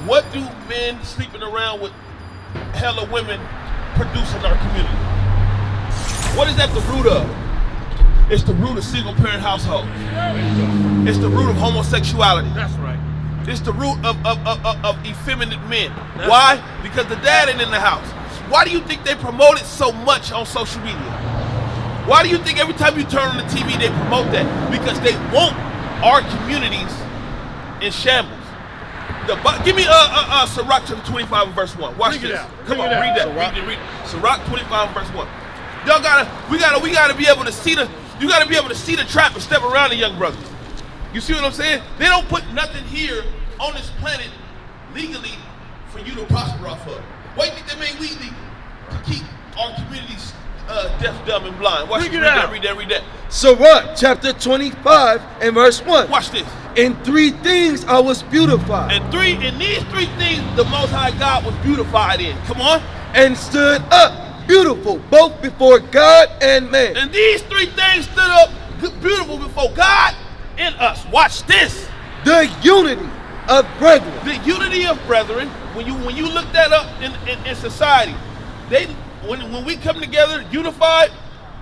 What do men sleeping around with hella women produce in our community? What is that the root of? It's the root of single-parent households. It's the root of homosexuality. That's right. It's the root of effeminate men. Why? Because the dad ain't in the house. Why do you think they promote it so much on social media? Why do you think every time you turn on the TV they promote that? Because they want our communities in shambles. Give me Sirach chapter 25 and verse 1. Watch this. Come on, read that. Read it. Sirach 25 and verse 1. Y'all we gotta be able to see you gotta be able to see the trap and step around the young brothers. You see what I'm saying? They don't put nothing here on this planet legally for you to prosper off of. Why do you think they made weed legal? To keep our communities deaf, dumb, and blind. Read that. Sirach chapter 25 and verse 1. Watch this. In 3 things I was beautified. In these 3 things the Most High God was beautified in. Come on. And stood up beautiful both before God and man. And these 3 things stood up beautiful before God and us. Watch this. The unity of brethren. The unity of brethren. When you look that up in society, when we come together unified,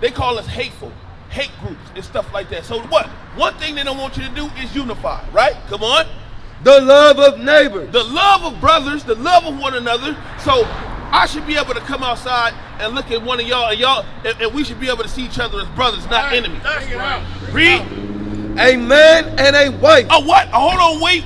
they call us hateful, hate groups and stuff like that. So what? One thing they don't want you to do is unify, right? Come on. The love of neighbors. The love of brothers, the love of one another. So I should be able to come outside and look at one of y'all, and we should be able to see each other as brothers, not enemies. That's right. Read. A man and a wife. A what? Hold on, wait,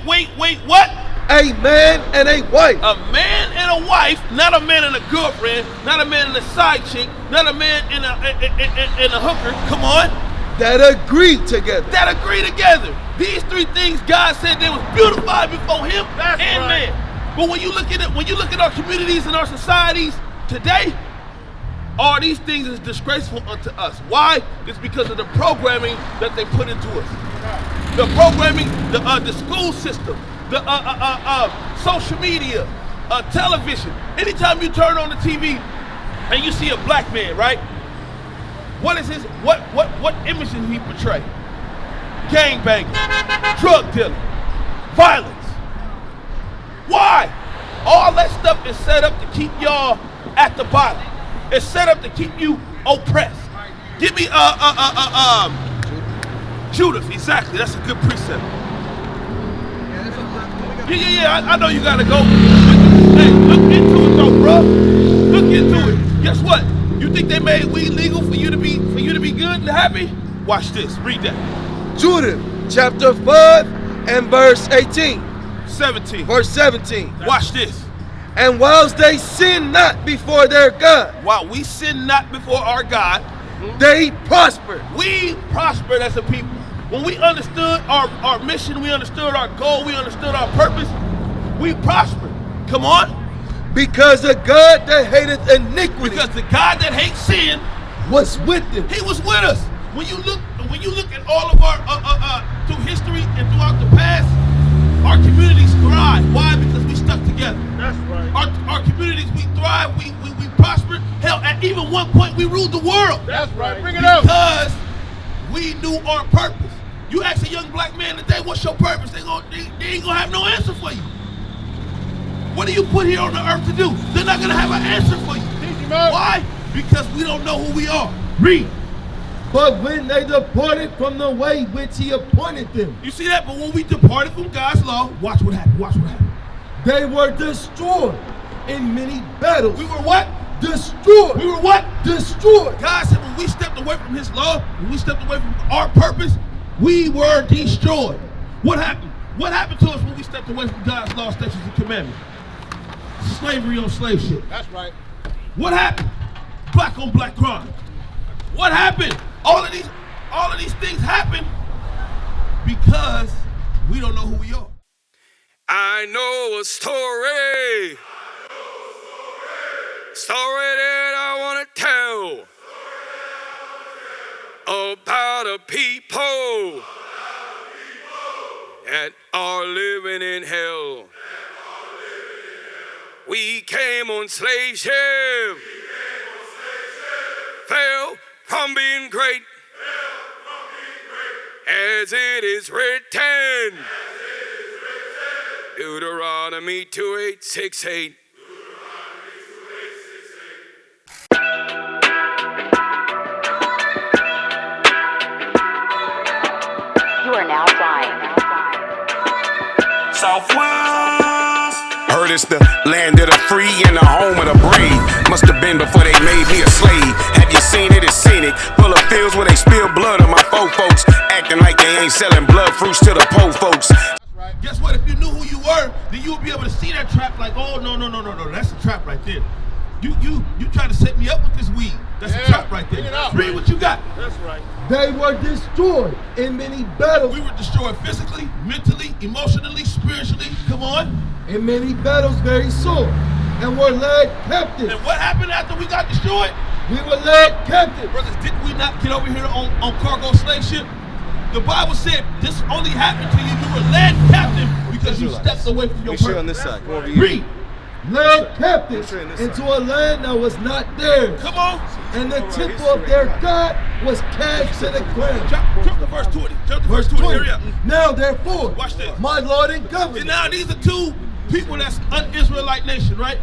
what? A man and a wife. A man and a wife, not a man and a girlfriend, not a man and a side chick, not a man and a hooker. Come on. That agree together. These 3 things God said they was beautified before Him That's and right. man. But when you look at our communities and our societies today, all these things is disgraceful unto us. Why? It's because of the programming that they put into us. The programming, the school system, the social media, television. Anytime you turn on the TV and you see a black man, right? What image does he portray? Gangbanging, drug dealing, violence. Why? All that stuff is set up to keep y'all at the bottom. It's set up to keep you oppressed. Give me Judas. Exactly. That's a good precept. Yeah. I know you gotta go. Hey, look into it though, bro. Look into it. Guess what? You think they made weed legal for you to be good and happy? Watch this. Read that. Judah chapter 5 and verse 18. 17. Verse 17. Watch this. And whilst they sin not before their God. While we sin not before our God, they prospered. We prospered as a people. When we understood our mission, we understood our goal, we understood our purpose, we prospered. Come on. Because the God that hateth iniquity. Because the God that hates sin was with them. He was with us. When you look at all of our through history and throughout the past, our communities thrive. Why? Because we stuck together. That's right. Our communities, we thrive, we prospered. Hell, at even one point we ruled the world. That's right. Bring it up. Because we knew our purpose. You ask a young black man today, what's your purpose? They ain't gonna have no answer for you. What are you put here on the earth to do? They're not gonna have an answer for you. Why? Because we don't know who we are. Read. But when they departed from the way which he appointed them. You see that? But when we departed from God's law, watch what happened. They were destroyed in many battles. We were what? Destroyed. We were what? Destroyed. God said when we stepped away from His law, when we stepped away from our purpose, we were destroyed. What happened? What happened to us when we stepped away from God's law, statutes, and commandments? Slavery on slave ship. That's right. What happened? Black on black crime. What happened? All of these things happen because we don't know who we are. I know a story. Story that I want to tell. About a people that are living in hell. We came on slave ship. Fell from being great. As it is written. Deuteronomy 28:6-8. You are now flying. Southwest. Heard it's the land of the free and the home of the brave. Must have been before they made me a slave. Have you seen it? It's scenic. Full of fields where they spill blood on my folks. Acting like they ain't selling blood fruits to the poor folks. Guess what? If you knew who you were, then you would be able to see that trap like, oh, no. That's a trap right there. You trying to set me up with this weed. That's a trap right there. Read what you got. That's right. They were destroyed in many battles. We were destroyed physically, mentally, emotionally, spiritually. Come on. In many battles very sore, and were led captive. And what happened after we got destroyed? We were led captive. Brothers, didn't we not get over here on cargo slave ship? The Bible said this only happened to you. You were led captive because you stepped away from your purpose. On this side. Come over here. Read. Led captive into a land that was not theirs. Come on. And the temple of their God was cast to the ground. Jump to verse 20. Jump to verse 20. Hurry up. Now therefore, Watch this. my Lord and Governor. And now these are two people that's un-Israelite nation, right?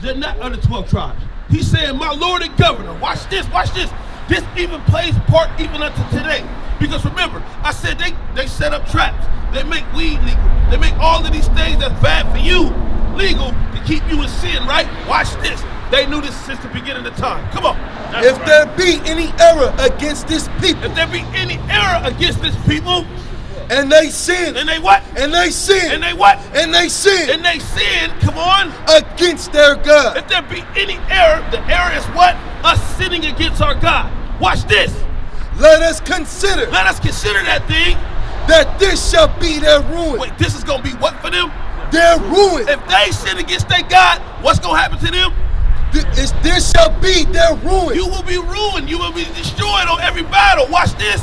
They're not under 12 tribes. He's saying, my Lord and Governor. Watch this. Watch this. This even plays part even unto today. Because remember, I said they set up traps. They make weed legal. They make all of these things that's bad for you legal to keep you in sin, right? Watch this. They knew this since the beginning of time. Come on. If there be any error against this people, If there be any error against this people, and they sin, and they what? and they sin, And they what? and they sin And they sin, come on. against their God, If there be any error, the error is what? Us sinning against our God. Watch this. let us consider Let us consider that thing. that this shall be their ruin. Wait, this is going to be what for them? Their ruin. If they sin against their God, what's going to happen to them? This shall be their ruin. You will be ruined. You will be destroyed on every battle. Watch this.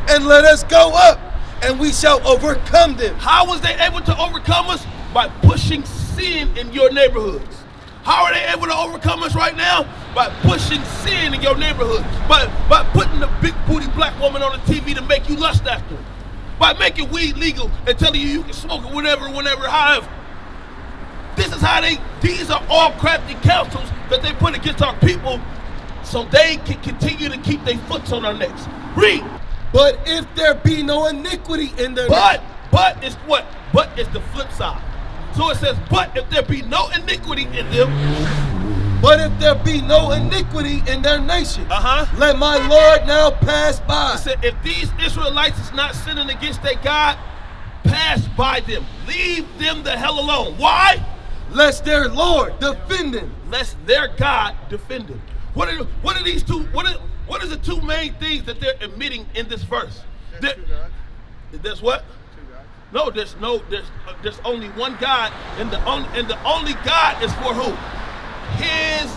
And let us go up, and we shall overcome them. How was they able to overcome us? By pushing sin in your neighborhoods. How are they able to overcome us right now? By pushing sin in your neighborhood. By putting the big booty black woman on the TV to make you lust after her. By making weed legal and telling you can smoke it whenever, however. This is how these are all crafty counsels that they put against our people so they can continue to keep their foots on our necks. Read. But if there be no iniquity in their But is what? But is the flip side. So it says, but if there be no iniquity in them. But if there be no iniquity in their nation, let my Lord now pass by. It said, if these Israelites is not sinning against their God, pass by them. Leave them the hell alone. Why? Lest their Lord defend them. Lest their God defend them. What are these two? What is the two main things that they're admitting in this verse? There's what? No, there's only one God, and the only God is for who? His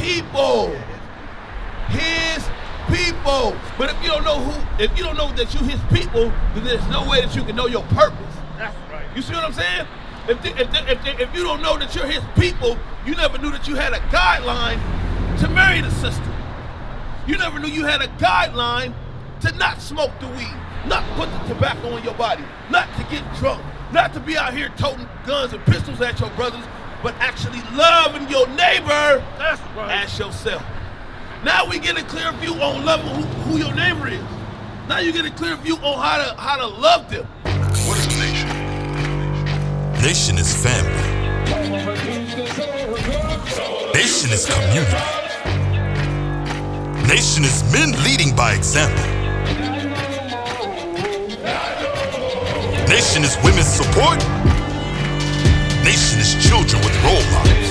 people. His people. But if you don't know if you don't know that you're his people, then there's no way that you can know your purpose. That's right. You see what I'm saying? If you don't know that you're his people, you never knew that you had a guideline to marry the sister. You never knew you had a guideline to not smoke the weed, not put the tobacco in your body, not to get drunk, not to be out here toting guns and pistols at your brothers, but actually loving your neighbor as yourself. Now we get a clear view on loving who your neighbor is. Now you get a clear view on how to love them. What is a nation? Nation is family. Nation is community. Nation is men leading by example. Nation is women's support. Nation is children with role models.